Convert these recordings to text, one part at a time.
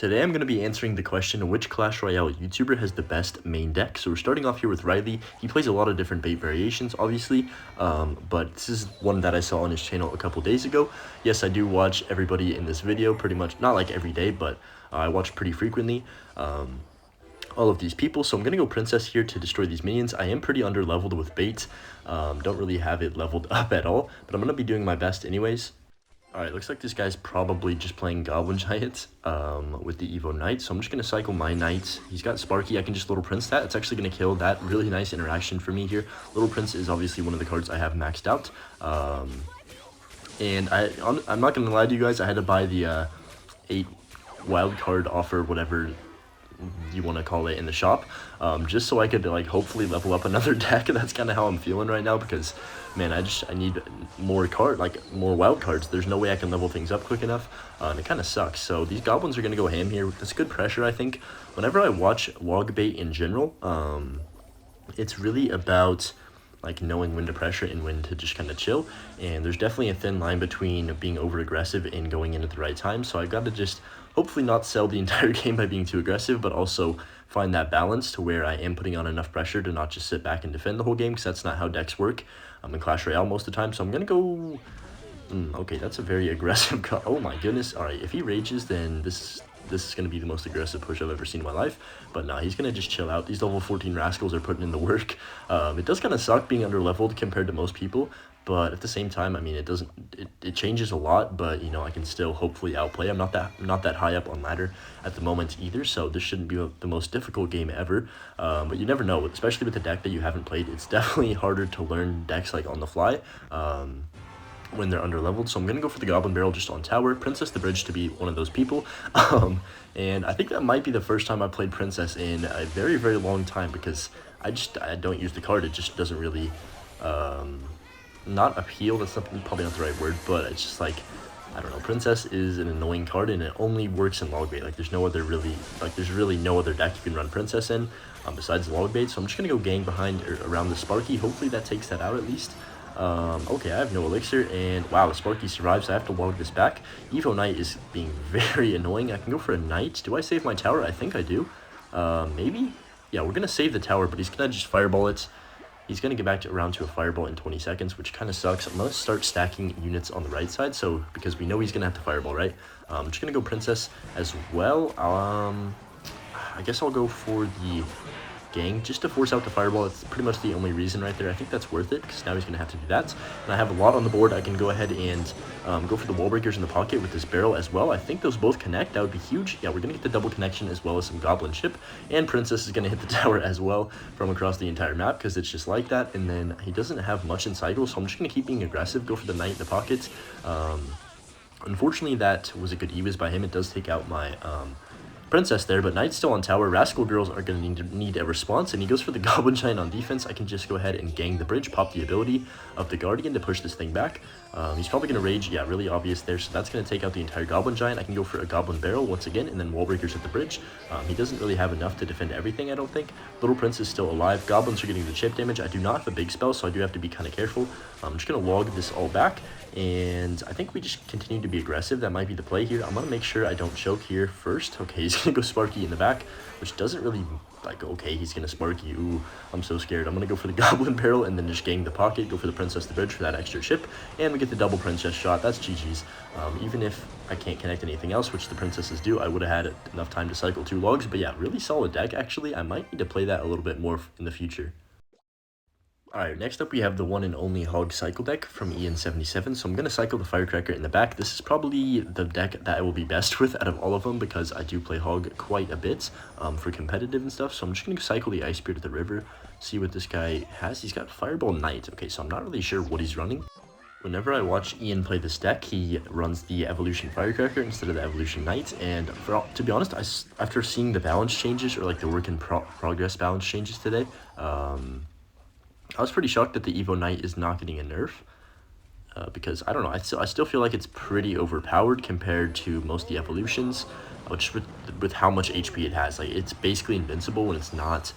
Today I'm going to be answering the question, which Clash Royale YouTuber has the best main deck? So we're starting off here with Riley. He plays a lot of different bait variations, obviously, but this is one that I saw on his channel a couple days ago. Yes, I do watch everybody in this video pretty much, not like every day, but I watch pretty frequently. All of these people, so I'm gonna go princess here to destroy these minions. I am pretty under leveled with bait, don't really have it leveled up at all, but I'm gonna be doing my best anyways. Alright, looks like this guy's probably just playing Goblin Giant with the Evo Knight, so I'm just going to cycle my Knight. He's got Sparky, I can just Little Prince that. It's actually going to kill that. Really nice interaction for me here. Little Prince is obviously one of the cards I have maxed out. And I'm not going to lie to you guys, I had to buy the 8 wild card offer, whatever you want to call it, in the shop, just so I could like hopefully level up another deck. That's kind of how I'm feeling right now, because man, I need more wild cards. There's no way I can level things up quick enough, and it kind of sucks. So these goblins are gonna go ham here. That's good pressure, I think. Whenever I watch log bait in general, it's really about like knowing when to pressure and when to just kind of chill, and there's definitely a thin line between being over aggressive and going in at the right time. So I've got to just hopefully not sell the entire game by being too aggressive, but also find that balance to where I am putting on enough pressure to not just sit back and defend the whole game, because that's not how decks work in Clash Royale most of the time. So I'm gonna go okay, that's a very aggressive oh my goodness. All right, if he rages, then this is going to be the most aggressive push I've ever seen in my life. But nah, he's going to just chill out. These level 14 rascals are putting in the work. It does kind of suck being under leveled compared to most people, but at the same time, I mean, it changes a lot, but you know, I can still hopefully outplay. I'm not that high up on ladder at the moment either, so this shouldn't be the most difficult game ever. But you never know, especially with a deck that you haven't played. It's definitely harder to learn decks like on the fly. When they're under leveled. So I'm gonna go for the Goblin Barrel just on tower, Princess the Bridge to be one of those people. And I think that might be the first time I played Princess in a very, very long time, because I don't use the card. It just doesn't really not appeal, that's probably not the right word, but it's just like, I don't know, Princess is an annoying card, and it only works in log bait. Like there's really no other deck you can run Princess in besides log bait. So I'm just gonna go gang behind or around the Sparky. Hopefully that takes that out at least. Okay, I have no elixir, and wow, the Sparky survives, so I have to log this back. Evo Knight is being very annoying. I can go for a Knight. Do I save my tower? I think I do. Maybe? Yeah, we're gonna save the tower, but he's gonna just fireball it. He's gonna get back around to a fireball in 20 seconds, which kind of sucks. I'm gonna start stacking units on the right side, so because we know he's gonna have to fireball, right? I'm just gonna go Princess as well. I guess I'll go for the gang just to force out the fireball. It's pretty much the only reason right there. I think that's worth it, because now he's going to have to do that. And I have a lot on the board. I can go ahead and go for the wall breakers in the pocket with this barrel as well. I think those both connect. That would be huge. Yeah, we're going to get the double connection as well as some goblin ship. And Princess is going to hit the tower as well from across the entire map, because it's just like that. And then he doesn't have much in cycle, so I'm just going to keep being aggressive, go for the Knight in the pocket. Unfortunately, that was a good E-Wiz by him. It does take out my Princess there, but Knight's still on tower. Rascal Girls are going to need a response, and he goes for the Goblin Giant on defense. I can just go ahead and gang the bridge, pop the ability of the Guardian to push this thing back. He's probably going to rage. Yeah, really obvious there, so that's going to take out the entire Goblin Giant. I can go for a Goblin Barrel once again, and then wall breakers at the bridge. He doesn't really have enough to defend everything, I don't think. Little Prince is still alive. Goblins are getting the chip damage. I do not have a big spell, so I do have to be kind of careful. I'm just going to log this all back, and I think we just continue to be aggressive. That might be the play here. I'm going to make sure I don't choke here first. Okay, he's going to go Sparky in the back, which doesn't really, like, okay, he's going to Sparky. Ooh, I'm so scared. I'm going to go for the Goblin Barrel and then just gang the pocket, go for the Princess the Bridge for that extra chip, and we get the double Princess shot. That's GG's. Even if I can't connect anything else, which the Princesses do, I would have had enough time to cycle 2 logs. But yeah, really solid deck, actually. I might need to play that a little bit more in the future. Alright, next up we have the one and only Hog Cycle deck from Ian77, so I'm going to cycle the Firecracker in the back. This is probably the deck that I will be best with out of all of them, because I do play Hog quite a bit for competitive and stuff, so I'm just going to cycle the Ice Spirit of the River, see what this guy has. He's got Fireball Knight. Okay, so I'm not really sure what he's running. Whenever I watch Ian play this deck, he runs the Evolution Firecracker instead of the Evolution Knight, and to be honest, after seeing the balance changes, or like the work in progress balance changes today, I was pretty shocked that the Evo Knight is not getting a nerf, because, I don't know, I still feel like it's pretty overpowered compared to most of the evolutions, which with how much HP it has. Like, it's basically invincible when it's not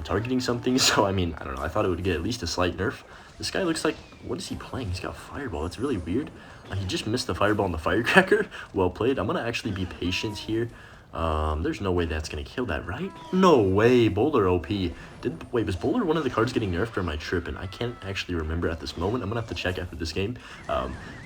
targeting something, so, I mean, I don't know, I thought it would get at least a slight nerf. This guy looks like, what is he playing? He's got Fireball. That's really weird. He just missed the Fireball and the Firecracker. Well played. I'm going to actually be patient here. There's no way that's gonna kill that, right? No way, Bowler OP. Wait, was Bowler one of the cards getting nerfed or am I tripping? I can't actually remember at this moment. I'm gonna have to check after this game.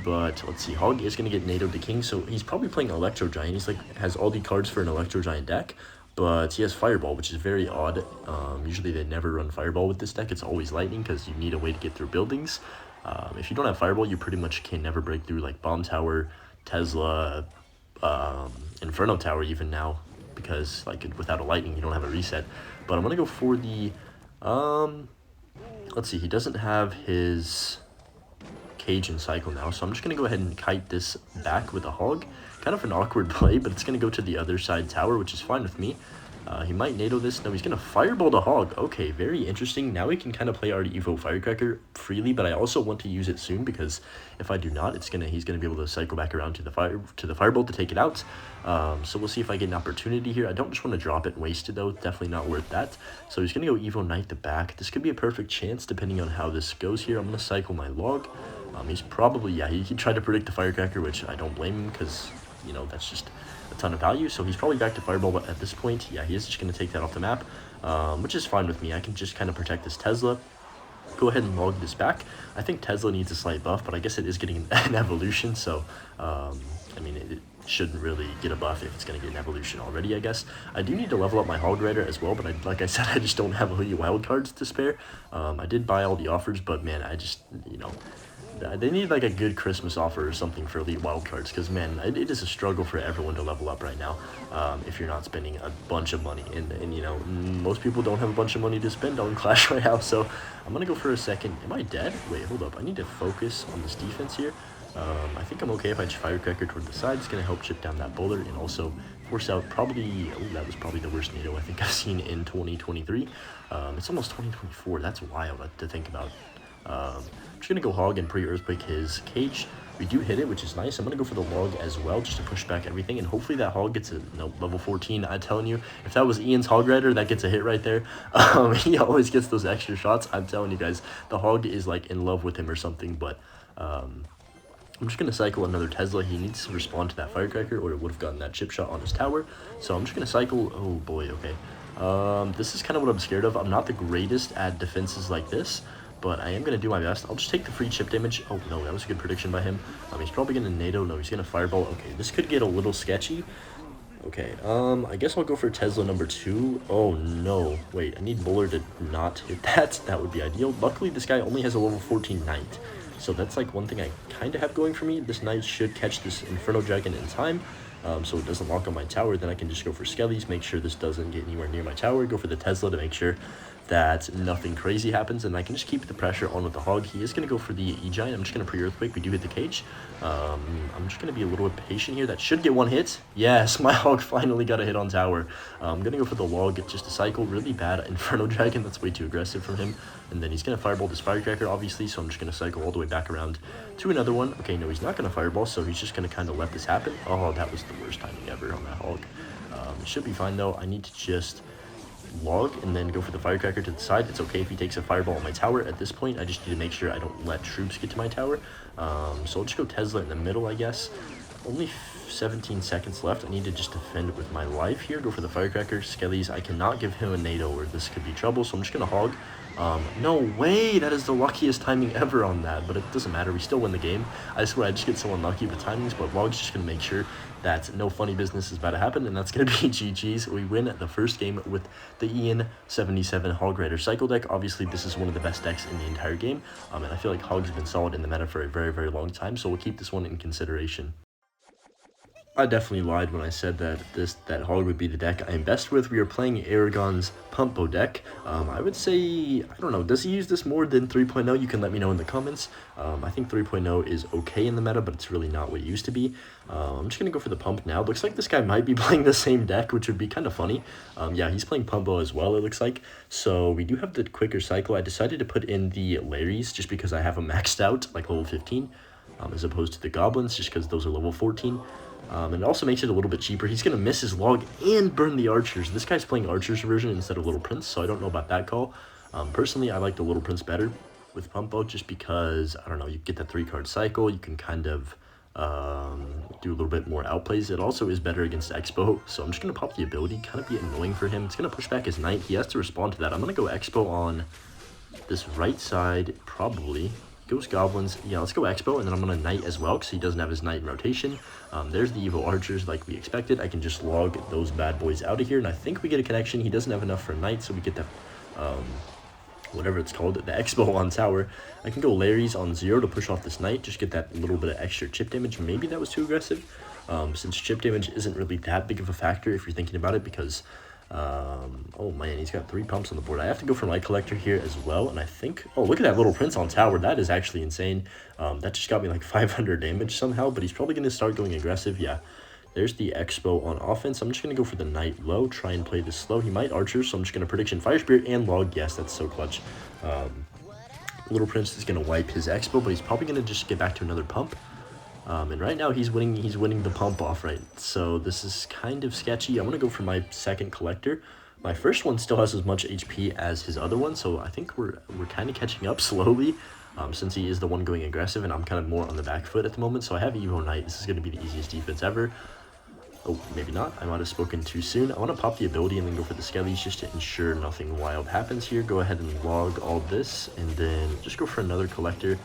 But let's see, Hog is gonna get NATO'd to King, so he's probably playing Electro Giant. He's like, has all the cards for an Electro Giant deck, but he has Fireball, which is very odd. Usually they never run Fireball with this deck. It's always Lightning because you need a way to get through buildings. If you don't have Fireball, you pretty much can never break through like Bomb Tower, Tesla, Inferno Tower even now, because like without a Lightning you don't have a reset. But I'm gonna go for the let's see, he doesn't have his Cage and Cycle now, so I'm just gonna go ahead and kite this back with a Hog. Kind of an awkward play, but it's gonna go to the other side tower, which is fine with me. He might NATO this. No, he's going to Fireball the Hog. Okay, very interesting. Now we can kind of play our Evo Firecracker freely, but I also want to use it soon because if I do not, he's going to be able to cycle back around to the Firebolt to take it out. So we'll see if I get an opportunity here. I don't just want to drop it and waste it though. Definitely not worth that. So he's going to go Evo Knight the back. This could be a perfect chance depending on how this goes here. I'm going to cycle my log. He's probably, yeah, he tried to predict the Firecracker, which I don't blame him because, you know, that's just a ton of value. So he's probably back to Fireball, but at this point, yeah, he is just going to take that off the map, which is fine with me. I can just kind of protect this Tesla. Go ahead and log this back. I think Tesla needs a slight buff, but I guess it is getting an evolution, so, I mean, it shouldn't really get a buff if it's going to get an evolution already, I guess. I do need to level up my Hog Rider as well, but like I said, I just don't have any wild cards to spare. I did buy all the offers, but man, I just, you know, they need like a good Christmas offer or something for elite wildcards because man, it is a struggle for everyone to level up right now if you're not spending a bunch of money, and you know, most people don't have a bunch of money to spend on Clash Royale. So I'm gonna go for a second. Am I dead? Wait, hold up, I need to focus on this defense here. I think I'm okay if I just Firecracker toward the side. It's gonna help chip down that bowler and also force out probably, oh, that was probably the worst NATO I think I've seen in 2023. It's almost 2024. That's wild to think about. I'm just going to go Hog and pre-Earthquake his Cage. We do hit it, which is nice. I'm going to go for the log as well, just to push back everything. And hopefully that Hog gets a level 14. I'm telling you, if that was Ian's Hog Rider, that gets a hit right there. He always gets those extra shots. I'm telling you guys, the Hog is like in love with him or something. But I'm just going to cycle another Tesla. He needs to respond to that Firecracker, or it would have gotten that chip shot on his tower. So I'm just going to cycle. Oh boy, okay. This is kind of what I'm scared of. I'm not the greatest at defenses like this, but I am going to do my best. I'll just take the free chip damage. Oh, no, that was a good prediction by him. He's probably going to NATO. No, he's going to Fireball. Okay, this could get a little sketchy. Okay, I guess I'll go for Tesla number 2. Oh, no. Wait, I need Bowler to not hit that. That would be ideal. Luckily, this guy only has a level 14 Knight. So that's like one thing I kind of have going for me. This Knight should catch this Inferno Dragon in time. So it doesn't lock on my tower. Then I can just go for Skellies, make sure this doesn't get anywhere near my tower, go for the Tesla to make sure that nothing crazy happens, and I can just keep the pressure on with the Hog. He is going to go for the E-Giant. I'm just going to pre-Earthquake. We do hit the Cage. I'm just going to be a little bit patient here. That should get one hit. Yes, my Hog finally got a hit on tower. I'm going to go for the log, just a cycle. Really bad Inferno Dragon. That's way too aggressive from him. And then he's going to Fireball this Firecracker, obviously, so I'm just going to cycle all the way back around to another one. Okay, no, he's not going to Fireball, so he's just going to kind of let this happen. Oh, that was the worst timing ever on that Hog. It should be fine, though. I need to just log and then go for the Firecracker to the side. It's okay if he takes a Fireball on my tower. At this point, I just need to make sure I don't let troops get to my tower. So I'll just go Tesla in the middle, I guess. Only 17 seconds left. I need to just defend with my life here. Go for the Firecracker. Skellies, I cannot give him a NATO or this could be trouble, so I'm just going to Hog. No way! That is the luckiest timing ever on that, but it doesn't matter. We still win the game. I swear I just get so unlucky with timings, but Log's just going to make sure that no funny business is about to happen, and that's going to be GG's. We win the first game with the Ian 77 Hog Rider Cycle deck. Obviously, this is one of the best decks in the entire game, and I feel like Hog's been solid in the meta for a very, very long time, so we'll keep this one in consideration. I definitely lied when I said that that Hog would be the deck I am best with. We are playing Aragon's Pumpo deck. I would say, I don't know, does he use this more than 3.0? You can let me know in the comments. I think 3.0 is okay in the meta, but it's really not what it used to be. I'm just going to go for the Pump now. Looks like this guy might be playing the same deck, which would be kind of funny. Yeah, he's playing Pumpo as well, it looks like. So we do have the quicker cycle. I decided to put in the Larrys just because I have them maxed out, like level 15, as opposed to the Goblins, just because those are level 14. And it also makes it a little bit cheaper. He's going to miss his log and burn the archers. This guy's playing archers version instead of Little Prince, so I don't know about that call. Personally, I like the Little Prince better with Pumpo just because, I don't know, you get that 3-card cycle. You can kind of do a little bit more outplays. It also is better against Expo, so I'm just going to pop the ability, kind of be annoying for him. It's going to push back his knight. He has to respond to that. I'm going to go Expo on this right side, probably. Goes goblins. Yeah, let's go Expo, and then I'm going to knight as well, because he doesn't have his knight in rotation. There's the Evo archers like we expected. I can just log those bad boys out of here, and I think we get a connection. He doesn't have enough for knight, so we get the whatever it's called, the Expo on tower. I can go Larry's on 0 to push off this knight, just get that little bit of extra chip damage. Maybe that was too aggressive, since chip damage isn't really that big of a factor if you're thinking about it, because oh man, he's got 3 pumps on the board. I have to go for Light Collector here as well, and I think, oh, look at that little Prince on tower. That is actually insane. That just got me like 500 damage somehow, but he's probably going to start going aggressive. Yeah, there's the Expo on offense. I'm just going to go for the knight low, try and play this slow. He might archer, so I'm just going to prediction Fire Spirit and log. Yes, that's so clutch. Little Prince is going to wipe his Expo, but he's probably going to just get back to another pump. And right now he's winning the pump off, right? So this is kind of sketchy. I'm going to go for my second collector. My first one still has as much HP as his other one, so I think we're kind of catching up slowly, since he is the one going aggressive, and I'm kind of more on the back foot at the moment. So I have Evo Knight. This is going to be the easiest defense ever. Oh, maybe not. I might have spoken too soon. I want to pop the ability and then go for the skellies just to ensure nothing wild happens here. Go ahead and log all this, and then just go for another collector.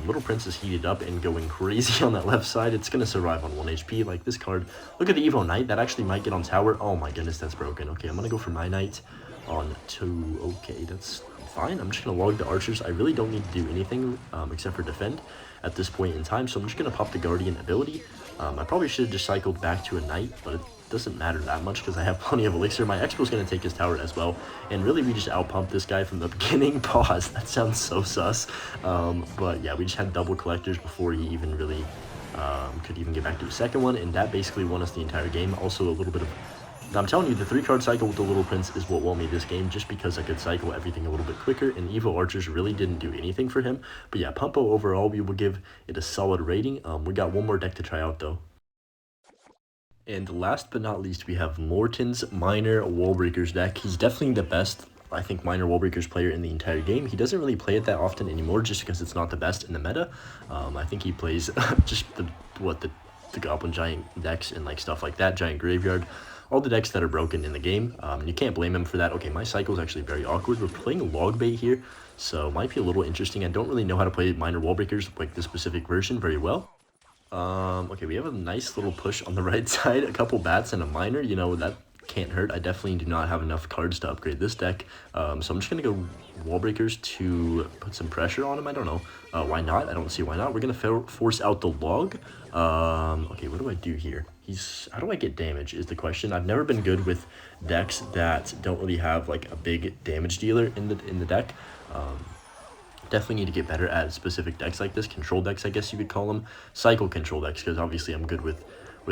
Little Prince is heated up and going crazy on that left side. It's going to survive on 1 HP. Like this card. Look at the Evo Knight. That actually might get on tower. Oh my goodness, that's broken. Okay, I'm going to go for my Knight on 2. Okay, that's fine. I'm just going to log the archers. I really don't need to do anything except for defend at this point in time. So I'm just going to pop the Guardian ability. I probably should have just cycled back to a Knight, but it doesn't matter that much because I have plenty of elixir. My Expo is going to take his tower as well, and really we just outpumped this guy from the beginning. Pause. That sounds so sus. But yeah, we just had double collectors before he even really could even get back to a second one, and that basically won us the entire game. Also a little bit of, I'm telling you, the 3-card cycle with the Little Prince is what won me this game, just because I could cycle everything a little bit quicker, and Evo Archers really didn't do anything for him. But yeah, Pumpo overall, we will give it a solid rating. We got one more deck to try out though. And last but not least, we have Morton's Minor Wallbreakers deck. He's definitely the best, I think, Minor Wallbreakers player in the entire game. He doesn't really play it that often anymore just because it's not the best in the meta. I think he plays just the Goblin Giant decks and like stuff like that, Giant Graveyard, all the decks that are broken in the game. You can't blame him for that. Okay, my cycle is actually very awkward. We're playing Log Bait here, so it might be a little interesting. I don't really know how to play Minor Wallbreakers, like this specific version, very well. Okay, we have a nice little push on the right side, a couple bats and a miner. You know, that can't hurt. I definitely do not have enough cards to upgrade this deck, so I'm just gonna go Wallbreakers to put some pressure on him. I don't know why not. I don't see why not. We're gonna force out the log. Okay, what do I do here? How do I get damage is the question. I've never been good with decks that don't really have like a big damage dealer in the deck. Definitely need to get better at specific decks like this, control decks, I guess you could call them, cycle control decks, because obviously I'm good with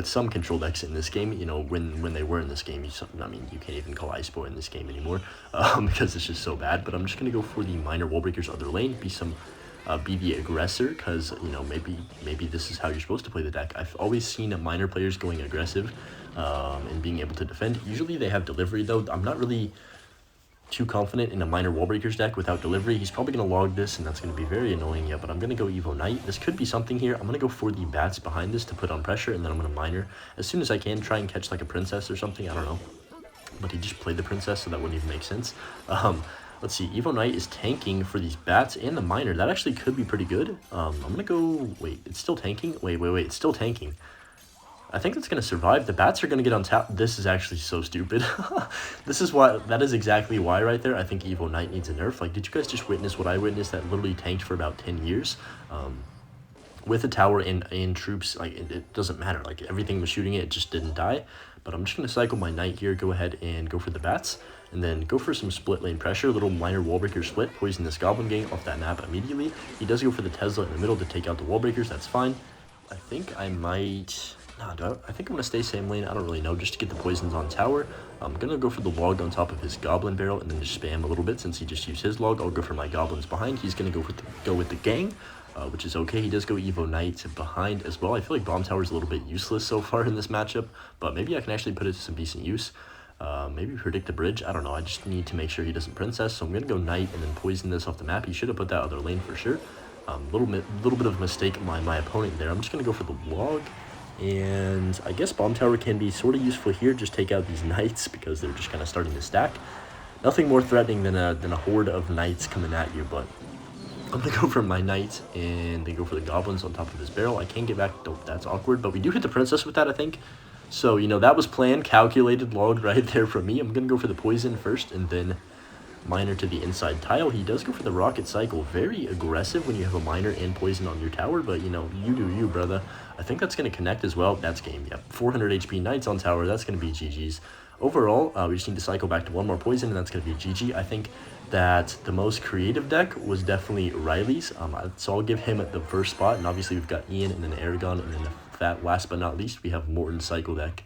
some control decks in this game. You know, when they were in this game, I mean, you can't even call Ice Boy in this game anymore, because it's just so bad. But I'm just gonna go for the Minor Wallbreakers other lane, be the aggressor, because you know, maybe this is how you're supposed to play the deck. I've always seen minor players going aggressive and being able to defend. Usually they have delivery though. I'm not really too confident in a Minor Wallbreakers deck without delivery. He's probably going to log this, and that's going to be very annoying. Yeah, but I'm going to go Evo Knight. This could be something here. I'm going to go for the bats behind this to put on pressure, and then I'm going to Minor as soon as I can, try and catch like a princess or something. I don't know. But he just played the princess, so that wouldn't even make sense. Let's see. Evo Knight is tanking for these bats and the Minor. That actually could be pretty good. I'm going to go... Wait, it's still tanking? Wait. It's still tanking. I think that's going to survive. The bats are going to get on tap. This is actually so stupid. That is exactly why right there. I think Evo Knight needs a nerf. Like, did you guys just witness what I witnessed? That literally tanked for about 10 years. With a tower and troops, like, it doesn't matter. Like, everything was shooting it, it just didn't die. But I'm just going to cycle my Knight here, go ahead and go for the bats. And then go for some split lane pressure, little Minor Wallbreaker split, poison this Goblin Gang off that map immediately. He does go for the Tesla in the middle to take out the Wallbreakers, that's fine. I think I might... No, I think I'm going to stay same lane. I don't really know, just to get the poisons on tower. I'm going to go for the log on top of his Goblin Barrel and then just spam a little bit since he just used his log. I'll go for my Goblins behind. He's going to go with the gang, which is okay. He does go Evo Knight behind as well. I feel like Bomb Tower is a little bit useless so far in this matchup, but maybe I can actually put it to some decent use. Maybe predict a bridge. I don't know. I just need to make sure he doesn't princess, so I'm going to go Knight and then poison this off the map. He should have put that other lane for sure. Little bit of a mistake by my opponent there. I'm just gonna go for the log, and I guess bomb tower can be sort of useful here. Just take out these knights because they're just kind of starting to stack. Nothing more threatening than a horde of knights coming at you, but I'm gonna go for my knight and then go for the goblins on top of this barrel. I can't get back. That's awkward, but we do hit the princess with that, I think. So, you know, that was planned, calculated log right there from me. I'm gonna go for the poison first and then miner to the inside tile. He does go for the rocket cycle. Very aggressive when you have a miner and poison on your tower, but you know, you do you, brother. I think that's going to connect as well. That's game. Yep, 400 HP knights on tower. That's going to be GG's. Overall, we just need to cycle back to one more poison, and that's going to be GG. I think that the most creative deck was definitely Riley's. So I'll give him at the first spot, and obviously we've got Ian and then Aragon, and then last but not least, we have Morton's cycle deck.